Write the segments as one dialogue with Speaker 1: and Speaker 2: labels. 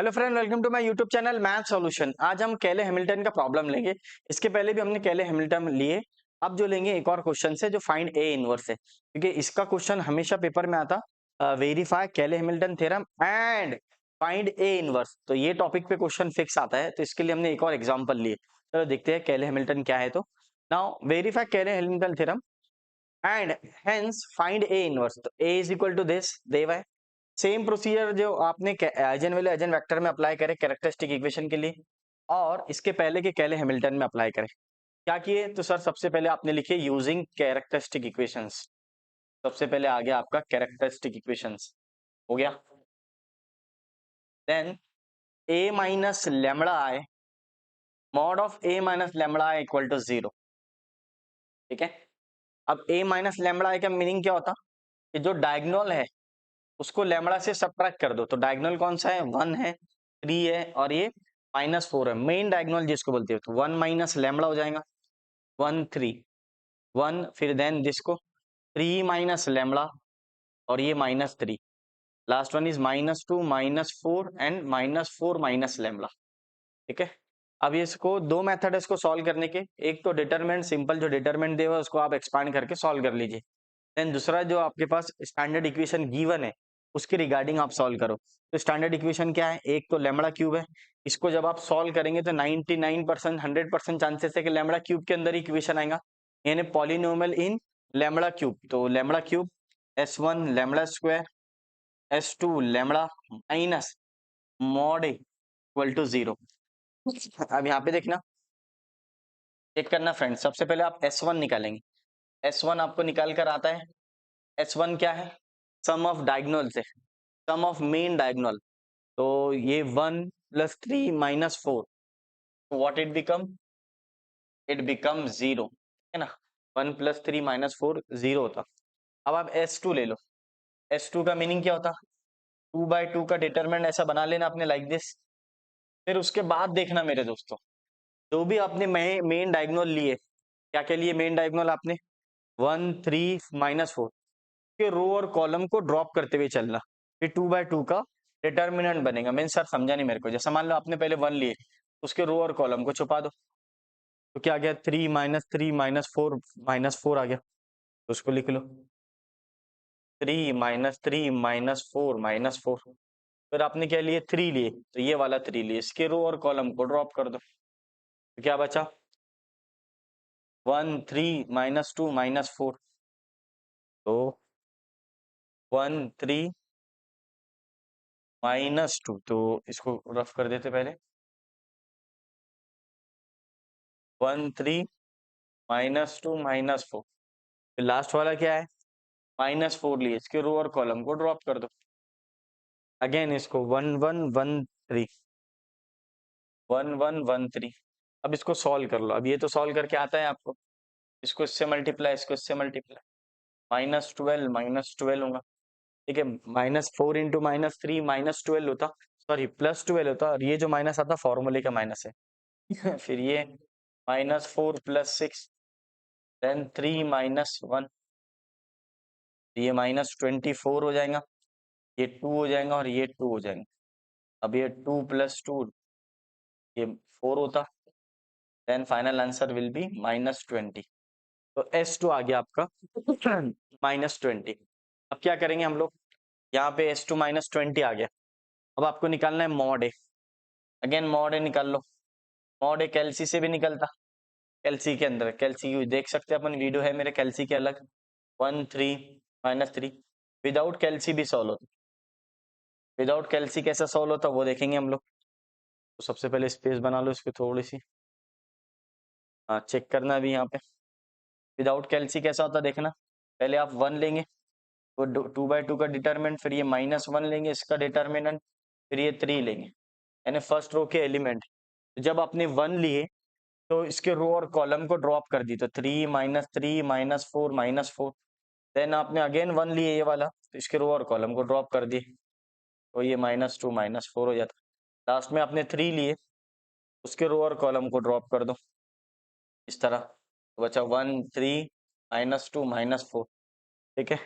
Speaker 1: Hello friend, welcome to my YouTube channel math solution. आज हम केले हैमिल्टन का प्रॉब्लम लेंगे। इसके पहले भी हमने केले हैमिल्टन लिए। अब जो लेंगे एक और क्वेश्चन से जो फाइंड ए इनवर्स है, क्योंकि इसका क्वेश्चन हमेशा पेपर में आता वेरीफाई केले Hamilton theorem and find A inverse. तो ये टॉपिक पे क्वेश्चन फिक्स आता है, तो इसके लिए हमने एक और एग्जाम्पल लिए। चलो देखते हैं केले हैमिल्टन क्या है। तो नाउ वेरीफाई केले Hamilton theorem and hence find A inverse. तो ए इज इक्वल टू दिस देवा है। सेम प्रोसीजर जो आपने आइजन वाले आइजन वेक्टर में अप्लाई करे कैरेक्टरिस्टिक इक्वेशन के लिए, और इसके पहले के केले हैमिल्टन में अप्लाई करें। क्या किए तो सर, सबसे पहले आपने लिखे यूजिंग कैरेक्टरिस्टिक इक्वेशंस। सबसे पहले आ गया आपका कैरेक्टरिस्टिक इक्वेशंस, हो गया। Then A minus lambda I mod of A minus lambda I equal to 0। ठीक है। अब ए माइनस लेमड़ा आई का मीनिंग क्या होता कि जो डायगोनल है उसको लेमड़ा से सब्ट्रैक्ट कर दो। तो डायगोनल कौन सा है? 1 है, 3 है और ये -4 है। मेन डायगोनल जिसको बोलते हो, तो 1 माइनस लेमड़ा हो जाएगा 1 3 1, फिर देन जिसको 3 माइनस लेमड़ा और ये -3। Last one is -2 -4 and -4 minus lambda. ठीक है। अब ये इसको दो मेथड है इसको सॉल्व करने के। एक तो डिटरमिनेंट, सिंपल जो डिटरमिनेंट देगा उसको आप एक्सपांड करके सॉल्व कर लीजिए। देन दूसरा जो आपके पास स्टैंडर्ड इक्वेशन गिवन है उसके रिगार्डिंग आप सॉल्व करो। तो स्टैंडर्ड इक्वेशन क्या है? एक तो लेमड़ा क्यूब है। इसको जब आप सॉल्व करेंगे तो 99% 100% चांसेस है कि लेमड़ा क्यूब के अंदर इक्वेशन आएगा, यानी पॉलिनोमियल इन लेमड़ा क्यूब। तो lambda cube S1 lambda square S2 lambda minus mod equal to 0। अब यहाँ पे देखना, चेक करना फ्रेंड। सबसे पहले आप S1 निकालेंगे। S1 आपको निकाल कर आता है। S1 क्या है? सम ऑफ डायगोनल से, सम ऑफ मेन डायगोनल। तो ये 1 + 3 - 4, what it become? It become 0, है ना। 1 + 3 - 4 0 होता। अब आप S2 ले लो। S2 का मीनिंग क्या होता? 2/2 का डिटरमिनेंट ऐसा बना लेना आपने लाइक दिस। फिर उसके बाद देखना मेरे दोस्तों, जो भी आपने मेन डायगोनल लिए, क्या क्या लिए मेन डायगोनल आपने? 1 3 -4 के रो और कॉलम को ड्रॉप करते हुए चलना। फिर 2/2 का डिटर्मिनेंट बनेगा। मैं सर समझा नहीं मेरे को। जैसा मान लो आपने पहले 1 लिए, उसके रो और कॉलम को छुपा दो। तो क्या आ गया? 3 -3 -4 -4 आ गया। तो उसको लिख लो 3 -3 -4 -4। फिर आपने क्या लिए? 3 लिए, तो ये वाला 3 लिए, इसके रो और कॉलम को ड्रॉप कर दो। तो क्या बचा? 1 3 -2 -4। तो 1 3 -2, तो इसको रफ कर देते पहले। 1 3 -2 -4। फिर लास्ट वाला क्या है? -4 लिए, इसके रो और कॉलम को ड्रॉप कर दो। अगेन इसको 1 1 1 3 1 1 1 3। अब इसको सॉल्व कर लो। अब ये तो सॉल्व करके आता है आपको। इसको इससे मल्टीप्लाई, इसको इससे मल्टीप्लाई, -12 होगा। ठीक है। -4 इंटू -3 -12 होता, सॉरी +12 होता, और ये जो माइनस आता फॉर्मूले का माइनस है। फिर ये -4 + 6 देन 3 -1, ये -24 हो जाएगा, ये 2 हो जाएगा और ये 2 हो जाएगा। अब ये 2 + 2 ये 4 होता। Then final answer will be -20। तो S2 आ गया आपका -20। अब क्या करेंगे हम लोग? यहाँ पे S2 -20 आ गया। अब आपको निकालना है मॉड ए। अगेन मॉड ए निकाल लो। मॉड ए कैलसी से भी निकलता। कैलसी के अंदर, कैलसी देख सकते हैं अपन, वीडियो है मेरे कैलसी के अलग। 1 3 -3 विदाउट कैलसी भी सॉल्व होता। विदाउट कैलसी कैसा सॉल्व होता वो देखेंगे हम लोग। तो सबसे पहले स्पेस बना लो इस पे थोड़ी सी। हाँ, चेक करना भी यहाँ पे विदाउट कैलसी कैसा होता देखना। पहले आप 1 लेंगे, तो 2/2 का डिटरमिनेंट, फिर ये -1 लेंगे इसका डिटरमिनेंट, फिर ये 3 लेंगे, यानी फर्स्ट रो के एलिमेंट। जब आपने 1 लिए तो इसके रो और कॉलम को ड्रॉप कर दी, तो 3 -3 -4 -4। देन आपने अगेन 1 लिए ये वाला, तो इसके रो और कॉलम को ड्रॉप कर दिए, तो ये -2 -4 हो जाता। लास्ट में आपने 3 लिए, उसके रो और कॉलम को ड्रॉप कर दो इस तरह, तो बचा 1 3 -2 -4। ठीक है।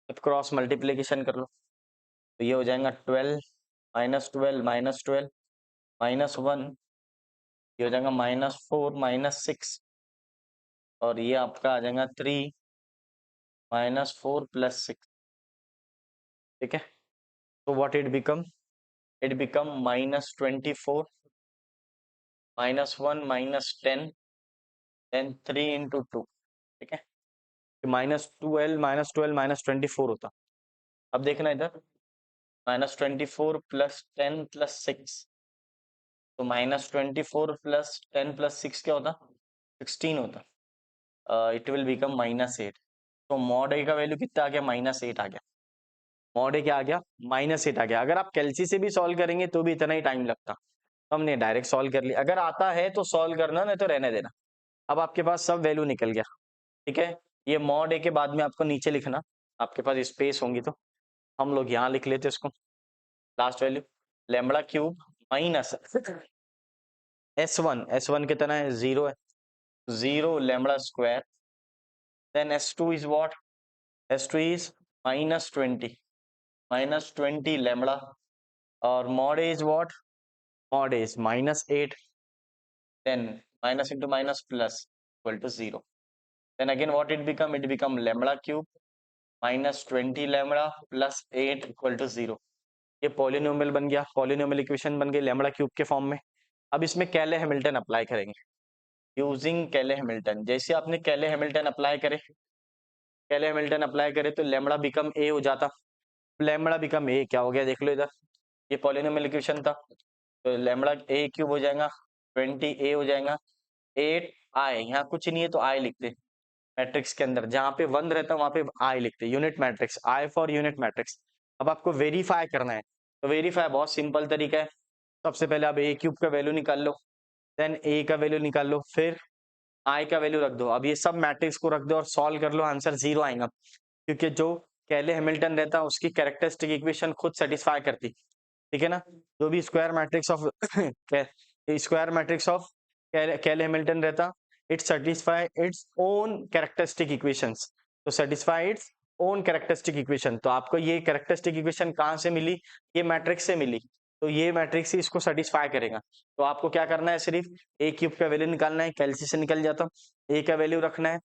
Speaker 1: अब क्रॉस मल्टीप्लीकेशन कर लो, तो ये हो जाएगा 12 -12 -1, ये हो जाएगा -4 -6, और ये आपका आ जाएगा 3 -4 +6, ठीक है। तो व्हाट इट बिकम -24 -1 -10 देन 3 × 2, ठीक है। -12 -24 होता। अब देखना इधर, -24 + 10 + 6, तो -24 + 10 + 6 क्या होता? 16 होता। It will become -8। तो मॉड ए का वैल्यू कितना आ गया? -8 आ गया। मॉड ए क्या आ गया? -8 आ गया। अगर आप कैलसी से भी सॉल्व करेंगे तो भी इतना ही टाइम लगता, तो हमने डायरेक्ट सॉल्व कर लिया। अगर आता है तो सॉल्व करना, नहीं तो रहने देना। अब आपके पास सब वैल्यू निकल गया, ठीक है। ये मॉड ए के बाद में आपको नीचे लिखना, आपके पास स्पेस होंगी तो हम लोग यहाँ लिख लेते इसको। लास्ट वैल्यू λ³ माइनस S1 कितना है? 0 है, 0 λ², then S2 is what? S2 is -20 λ, और mod A is what? mod A is -8, then minus into minus plus equal to 0. Then again what it become? It become λ³ -20 λ plus 8 equal to 0. ये polynomial बन गया, polynomial equation बन गई λ³ के form में। अब इसमें कैले हैमिल्टन अप्लाई करेंगे, यूजिंग कैले हैमिल्टन। जैसे आपने कैले हैमिल्टन अप्लाई करे, कैले हैमिल्टन अप्लाई करे तो लैम्बडा बिकम ए हो जाता। लैम्बडा बिकम ए क्या हो गया देख लो इधर, ये पॉलिनोमियल इक्वेशन था, तो लैम्बडा A³ हो जाएगा 20A हो जाएगा 8I, यहाँ कुछ नहीं है तो I लिखते मैट्रिक्स के अंदर, जहाँ पे 1 रहता है वहां पे I लिखते, unit matrix, I for unit matrix. अब आपको वेरीफाई करना है, तो वेरीफाई बहुत सिंपल तरीका है। सबसे पहले आप A³ का वैल्यू निकाल लो, देन A का वैल्यू निकाल लो, फिर I का वैल्यू रख दो। अब ये सब मैट्रिक्स को रख दो और सॉल्व कर लो, आंसर 0 आएगा, क्योंकि जो कैले हैमिल्टन रहता है उसकी कैरेक्टरिस्टिक इक्वेशन खुद सेटिस्फाई करती, ठीक है ना। जो भी square matrix of Cayley Hamilton रहता, it satisfy its own characteristic equations, तो satisfy its own characteristic equation. तो आपको ये कैरेक्टरिस्टिक इक्वेशन कहाँ से मिली? ये मैट्रिक्स से मिली, तो ये मैट्रिक्स ही इसको सेटिस्फाई करेगा। तो आपको क्या करना है, सिर्फ A³ का वैल्यू निकालना है, कैलसी से निकल जाता, A का वैल्यू रखना है,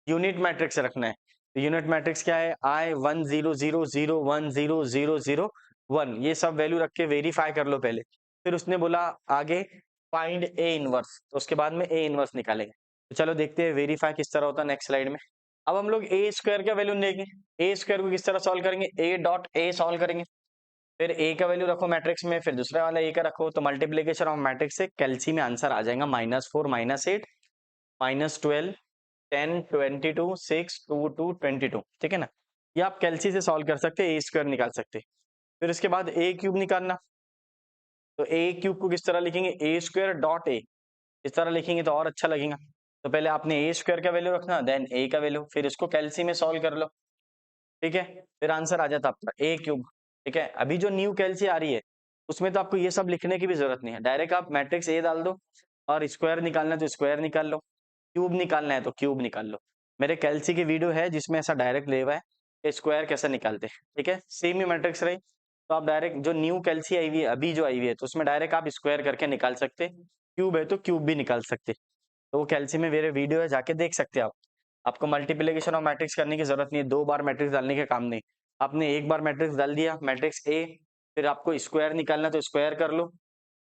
Speaker 1: यूनिट मैट्रिक्स रखना है। तो यूनिट मैट्रिक्स क्या है? I 1 0 0 0 1 0 0 0 1, ये सब वैल्यू रख के वेरीफाई कर लो पहले। फिर उसने बोला आगे फाइंड A इनवर्स, तो उसके बाद में A इनवर्स निकालेंगे। तो चलो देखते हैं वेरीफाई किस तरह होता है नेक्स्ट स्लाइड में। अब हम लोग A² का वैल्यू लेंगे, A² को किस तरह सॉल्व करेंगे? A.A सॉल्व करेंगे, फिर A का वैल्यू रखो मैट्रिक्स में, फिर दूसरा वाला A का रखो, तो मल्टीप्लीकेशन ऑफ मैट्रिक्स से कैलसी में आंसर आ जाएगा -4 -8 -12 10 22 6 2 2 22, ठीक है ना। ये आप कैलसी से सॉल्व कर सकते हैं, A² निकाल सकते हैं। फिर इसके बाद A³ निकालना, तो A³ को किस तरह लिखेंगे? A².A, इस तरह लिखेंगे तो और अच्छा लगेगा। तो पहले आपने A² का वैल्यू रखना, देन A का वैल्यू, फिर इसको कैलसी में सॉल्व कर लो, ठीक है। फिर आंसर आ जाता आपका A³, ठीक है। अभी जो न्यू कैलसी आ रही है उसमें तो आपको ये सब लिखने की भी जरूरत नहीं है, डायरेक्ट आप मैट्रिक्स A डाल दो, और स्क्वायर निकालना है तो स्क्वायर निकाल लो, क्यूब निकालना है तो क्यूब निकाल लो। मेरे कैलसी की वीडियो है जिसमें ऐसा डायरेक्ट ले हुआ है कि स्क्वायर कैसे निकालते हैं, ठीक है। सेम ही मैट्रिक्स रही तो आप डायरेक्ट जो न्यू कैलसी आई हुई है, अभी जो आई हुई है, तो उसमें डायरेक्ट आप स्क्वायर करके निकाल सकते, क्यूब है तो क्यूब भी निकाल सकते। तो वो कैलसी में मेरे वीडियो है, जाके देख सकते हैं आप। आपको मल्टीप्लिकेशन ऑफ मैट्रिक्स करने की जरूरत नहीं है, 2 बार मैट्रिक्स डालने का काम नहीं। आपने एक बार मैट्रिक्स डाल दिया, मैट्रिक्स A, फिर आपको स्क्वायर निकालना है तो स्क्वायर कर लो,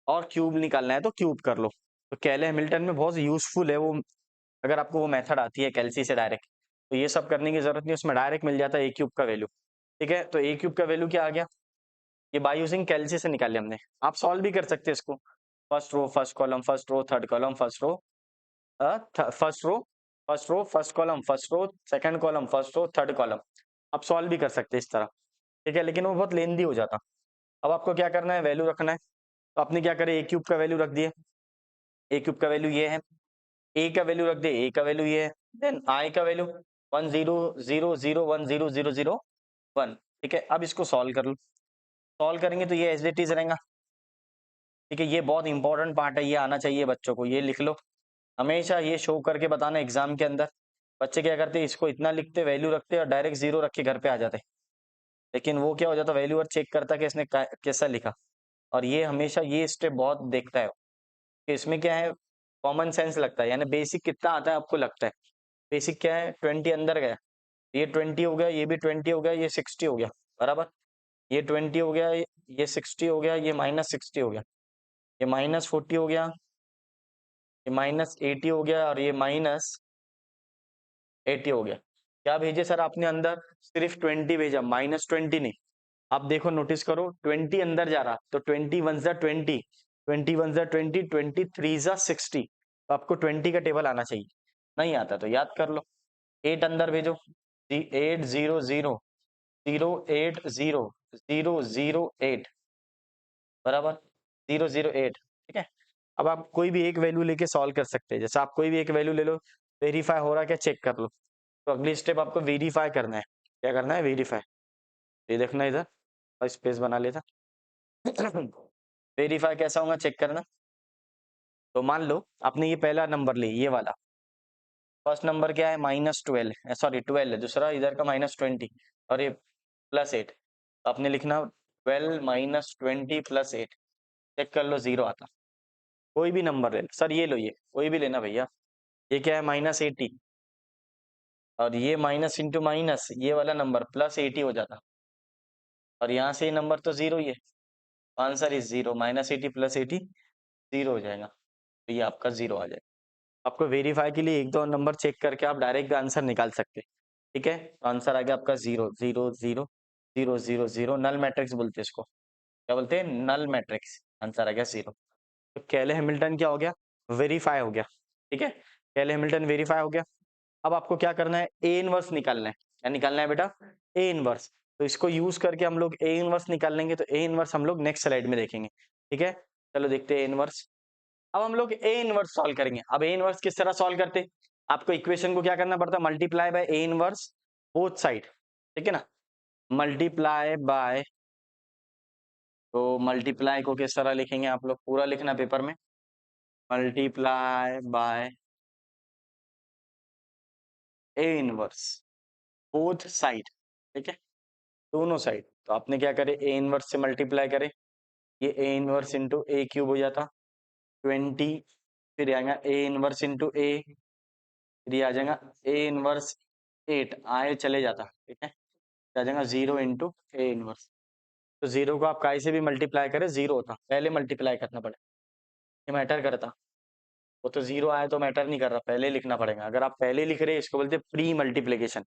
Speaker 1: और क्यूब निकालना है तो क्यूब कर लो। तो कैले हैमिल्टन में बहुत यूजफुल है वो, अगर आपको वो मेथड आती है कैलसी से डायरेक्ट, तो ये सब करने की जरूरत नहीं, उसमें डायरेक्ट मिल जाता है A³ का वैल्यू, ठीक है। तो A³ का वैल्यू क्या आ गया? ये बाय यूजिंग कैलसी से निकाले हमने। आप सॉल्व भी कर सकते हैं इसको, first row first column first row third column first row, first column first row second column first row third column, आप सॉल्व भी कर सकते हैं इस तरह, ठीक है। लेकिन वो बहुत लेंदी हो जाता। अब आपको क्या करना है? वैल्यू रखना है, तो आपने क्या करे? A³ का वैल्यू रख दिए, A³ का वैल्यू ये है, A का वैल्यू रख दे, A का वैल्यू ये है, देन I का वैल्यू 1 0 0 0 1 0 0 0 1, ठीक है। अब इसको सॉल्व कर लो, सॉल्व करेंगे तो ये एज इट इज रहेगा, ठीक है। ये बहुत इंपॉर्टेंट पार्ट है, ये आना चाहिए बच्चों को, ये लिख लो हमेशा, ये शो करके बताना एग्जाम के अंदर। बच्चे क्या करते हैं, इसको इतना लिखते, वैल्यू रखते और डायरेक्ट 0 रख के घर पे आ जाते, लेकिन वो क्या हो जाता, वैल्यूअर चेक करता कि इसने कैसा लिखा, और ये हमेशा ये स्टेप बहुत देखता है कि इसमें क्या है, कॉमन सेंस लगता है, यानी बेसिक कितना आता है आपको लगता है। बेसिक क्या है, 20 अंदर गया, ये 20 हो गया, ये भी 20 हो गया, ये 60 हो गया, बराबर। ये 20 हो गया, ये 60 हो गया, ये -60 हो गया, ये -40 हो गया, ये -80 हो गया, और ये -80 हो गया। क्या भेजे सर आपने अंदर, सिर्फ 20 भेजा, -20 नहीं। आप देखो, नोटिस करो, 20 अंदर जा रहा, तो 20 वन जा 20, 20 वन जा 20, 23 जा 60, तो आपको 20 का टेबल आना चाहिए। नहीं आता तो याद कर लो। 8 अंदर भेजो, 800 080 008 बराबर 008, ठीक है। अब आप कोई भी एक वैल्यू लेके सॉल्व कर सकते हैं, जैसे आप कोई भी एक वैल्यू ले लो, वेरीफाई हो रहा क्या चेक कर लो। तो अगली स्टेप आपको वेरीफाई करना है। क्या करना है, वेरीफाई। ये देखना इधर, और स्पेस बना लेता। वेरीफाई कैसा होगा चेक करना। तो मान लो आपने ये पहला नंबर ली, ये वाला फर्स्ट नंबर क्या है, -12, सॉरी 12 है, दूसरा इधर का -20, और ये +8। तो आपने लिखना 12 -20 +8, चेक कर लो, 0 आता। कोई भी नंबर ले लो सर, ये लो, ये कोई भी लेना भैया। ये क्या है, -80, और ये माइनस इंटू माइनस, ये वाला नंबर +80 हो जाता, और यहाँ से ये नंबर तो 0 ही है। आंसर इज 0, -80 +80 0 हो जाएगा, तो ये आपका 0 आ जाएगा। आपको वेरीफाई के लिए एक दो नंबर चेक करके आप डायरेक्ट आंसर निकाल सकते हैं, ठीक है। तो आंसर आ गया आपका 0 0 0 0 0 0, नल मैट्रिक्स बोलते हैं इसको। क्या बोलते हैं, नल मैट्रिक्स। आंसर आ गया 0। तो केले हैमिल्टन क्या हो गया, वेरीफाई हो गया, ठीक है। केले हैमिल्टन वेरीफाई हो गया। अब आपको क्या करना है, ए इनवर्स निकालना है। क्या निकालना है बेटा, ए इनवर्स। तो इसको यूज करके हम लोग ए इनवर्स निकाल लेंगे। तो ए इनवर्स हम लोग नेक्स्ट स्लाइड में देखेंगे, ठीक है। चलो देखते हैं ए इनवर्स। अब हम लोग ए इनवर्स सॉल्व करेंगे। अब ए इनवर्स किस तरह सॉल्व करते, आपको इक्वेशन को क्या करना पड़ता है, multiply by A inverse both side, ठीक है ना। मल्टीप्लाई बाय, तो मल्टीप्लाई को किस तरह लिखेंगे, आप लोग पूरा लिखना पेपर में, multiply by A inverse both side, ठीक है, दोनों साइड। तो आपने क्या करे, ए इनवर्स से मल्टीप्लाई करे, ये A inverse into A cube हो जाता 20, फिर आएगा ए इनवर्स इंटू ए, फिर ये आ जाएगा ए इनवर्स 8, आए चले जाता, ठीक है। आ जाएगा 0 इंटू ए इनवर्स। तो 0 को आप काय से भी मल्टीप्लाई करें 0 होता, पहले मल्टीप्लाई करना पड़े, ये मैटर करता। वो तो 0 आए तो मैटर नहीं कर रहा, पहले लिखना पड़ेगा। अगर आप पहले लिख रहे हैं इसको बोलते हैं प्री मल्टीप्लीकेशन,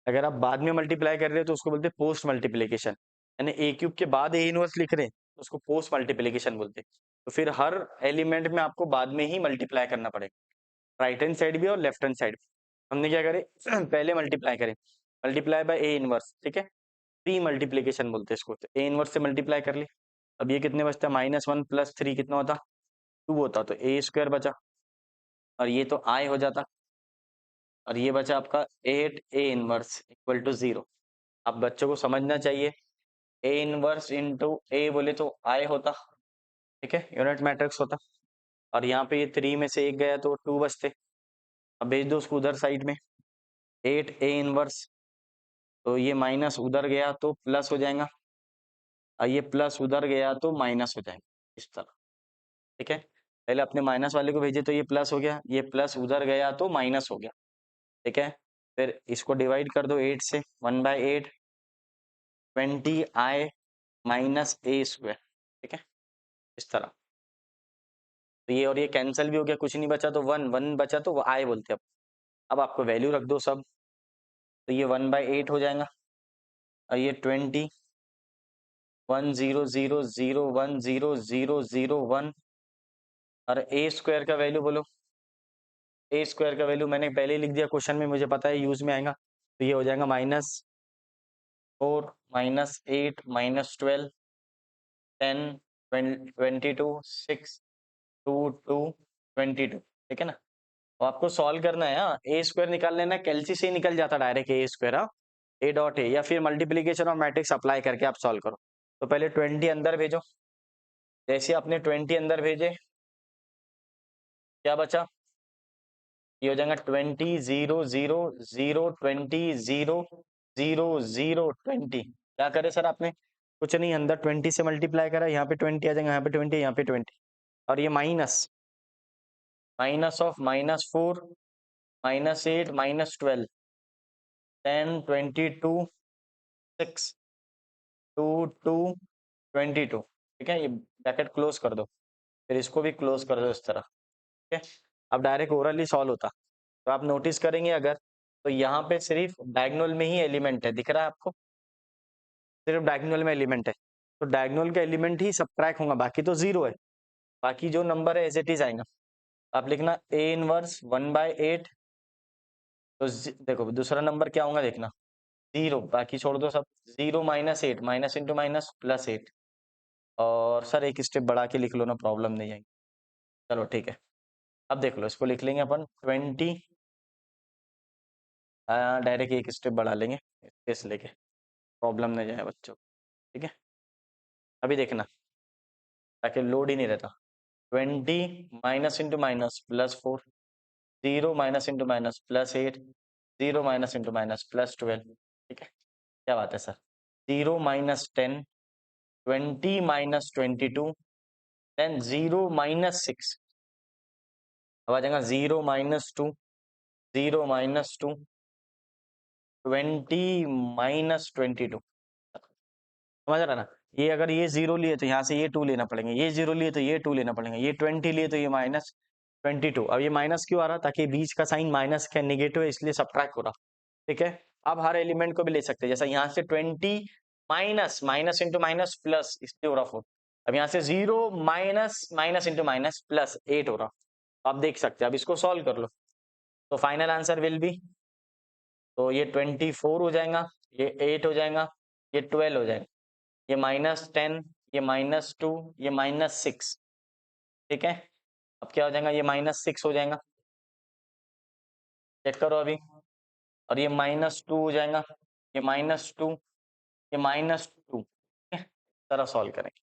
Speaker 1: अगर आप बाद में मल्टीप्लाई कर रहे हैं तो उसको बोलते हैं पोस्ट मल्टीप्लीकेशन। यानी ए क्यूब के बाद ए इनवर्स लिख रहे हैं तो उसको पोस्ट मल्टीप्लीकेशन बोलते हैं। तो फिर हर एलिमेंट में आपको बाद में ही मल्टीप्लाई करना पड़ेगा, राइट हैंड साइड भी और लेफ्ट हैंड साइड भी। हमने क्या करे, पहले मल्टीप्लाई करें, मल्टीप्लाई बाय ए इनवर्स, ठीक है, प्री मल्टीप्लीकेशन बोलते हैं इसको। तो ए इनवर्स से मल्टीप्लाई कर ली। अब ये कितने बचता है, -1 + 3 कितना होता, 2 होता, तो ए स्क्वायर बचा, और ये तो आई हो जाता, और ये बचा आपका 8 ए इनवर्स इक्वल टू 0। अब बच्चों को समझना चाहिए, ए इनवर्स इंटू ए बोले तो आई होता, ठीक है, यूनिट मैट्रिक्स होता, और यहाँ पे ये 3 में से एक गया तो 2 बचते। अब भेज दो उसको उधर साइड में, 8 ए इनवर्स, तो ये माइनस उधर गया तो प्लस हो जाएगा, और ये प्लस उधर गया तो माइनस हो जाएगा, इस तरह, ठीक है। पहले अपने माइनस वाले को भेजे तो ये प्लस हो गया, ये प्लस उधर गया तो माइनस हो गया, ठीक है। फिर इसको डिवाइड कर दो 8 से, 1/8 20 आई माइनस ए स्क्वायर, ठीक है, इस तरह। तो ये और ये कैंसिल भी हो गया, कुछ नहीं बचा, तो 1 1 बचा तो वो आई बोलते हैं। अब आपको वैल्यू रख दो सब, तो ये 1/8 हो जाएगा, और ये 20 1 0 0 0 1 0 0 0 1, और ए स्क्वायर का वैल्यू बोलो। ए स्क्वायर का वैल्यू मैंने पहले ही लिख दिया क्वेश्चन में, मुझे पता है यूज में आएगा, तो ये हो जाएगा -4 -8 -12 10 22 6 2 2 22, ठीक है ना। तो आपको सॉल्व करना है, हाँ, ए स्क्वायर निकाल लेना, कैलसी से ही निकल जाता डायरेक्ट ए स्क्वायर, हाँ, ए डॉट ए, या फिर मल्टीप्लीकेशन और मैट्रिक्स अप्लाई करके आप सॉल्व करो। तो पहले 20 अंदर भेजो, जैसे आपने 20 अंदर भेजे, क्या बचा, ये हो जाएगा 20 0 0 0 20 0 0 0 20। क्या करे सर आपने, कुछ नहीं, अंदर 20 से मल्टीप्लाई करा, यहाँ पे 20 आ जाएगा, यहाँ पे 20, यहाँ पे 20, और ये माइनस ऑफ -4 -8 -12 10 22 6 2 2 22। ठीक है, ये ब्रैकेट क्लोज कर दो, फिर इसको भी क्लोज कर दो इस तरह। ठीक है, अब डायरेक्ट ओरली सॉल्व होता, तो आप नोटिस करेंगे अगर, तो यहाँ पे सिर्फ डायगोनल में ही एलिमेंट है, दिख रहा है आपको, सिर्फ डायगोनल में एलिमेंट है, तो डायगोनल का एलिमेंट ही सबट्रैक्ट होगा, बाकी तो जीरो है, बाकी जो नंबर है एज इट इज आएगा। आप लिखना a इनवर्स 1/8, तो देखो दूसरा नंबर क्या होगा देखना, जीरो, बाकी छोड़ दो सब, 0 -8 माइनस इंटू माइनस +8, और सर एक स्टेप बढ़ा के लिख लो ना, प्रॉब्लम नहीं आएगी। चलो ठीक है, अब देख लो, इसको लिख लेंगे अपन 20, डायरेक्ट एक स्टेप बढ़ा लेंगे इस लेके, प्रॉब्लम नहीं जाए बच्चों। ठीक है, अभी देखना ताकि लोड ही नहीं रहता, 20 minus into minus +4, 0 minus into minus +8, 0 minus into minus +12। ठीक है, क्या बात है sir, 0 minus 10, 20 minus 22, then 0 minus 6, अब आ जाएगा 0 माइनस 2, 0 माइनस 2, 20 माइनस 22। समझ रहा ना, ये अगर ये 0 लिए तो यहाँ से ये 2 लेना पड़ेगा, ये 0 लिए तो ये 2 लेना पड़ेगा, ये 20 लिए तो ये -22। अब ये माइनस क्यों आ रहा, ताकि बीच का साइन माइनस का नेगेटिव है, इसलिए सब्ट्रैक्ट हो रहा। ठीक है, अब हर एलिमेंट को भी ले सकते हैं, जैसा यहाँ से 20 minus minus into minus plus, इसलिए हो रहा 4। अब यहाँ से 0 माइनस माइनस इंटू माइनस +8 हो रहा, आप देख सकते हैं। अब इसको सॉल्व कर लो, तो फाइनल आंसर विल बी, तो ये 24 हो जाएगा, ये 8 हो जाएगा, ये 12 हो जाएगा, ये -10, ये -2, ये -6। ठीक है, अब क्या हो जाएगा, ये -6 हो जाएगा, चेक करो अभी, और ये -2 हो जाएगा, ये -2, ये -2। ठीक है, तरह सॉल्व करेंगे।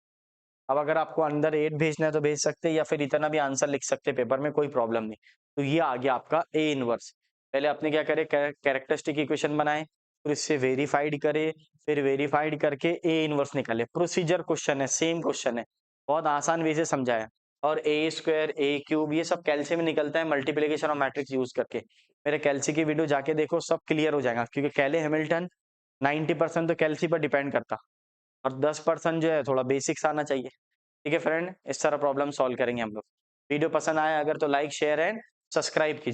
Speaker 1: अब अगर आपको अंदर 8 भेजना है तो भेज सकते हैं, या फिर इतना भी आंसर लिख सकते हैं पेपर में, कोई प्रॉब्लम नहीं। तो ये आ गया आपका ए इनवर्स। पहले आपने क्या करे, कैरेक्टरिस्टिक इक्वेशन बनाए, फिर इससे वेरीफाइड करे, फिर वेरीफाइड करके ए इनवर्स निकाले। प्रोसीजर क्वेश्चन है, सेम क्वेश्चन है, बहुत आसान वे से समझाया। और A² A³ ये सब कैल्सी में निकलता है मल्टीप्लिकेशन और मैट्रिक्स यूज करके। मेरे कैल्सी की वीडियो जाके देखो, सब क्लियर हो जाएगा, क्योंकि कैले हैमिल्टन 90% तो कैल्सी पर डिपेंड करता, और 10% जो है थोड़ा बेसिक्स आना चाहिए। ठीक है फ्रेंड, इस तरह प्रॉब्लम सॉल्व करेंगे हम लोग। वीडियो पसंद आया अगर तो लाइक शेयर एंड सब्सक्राइब कीजिए।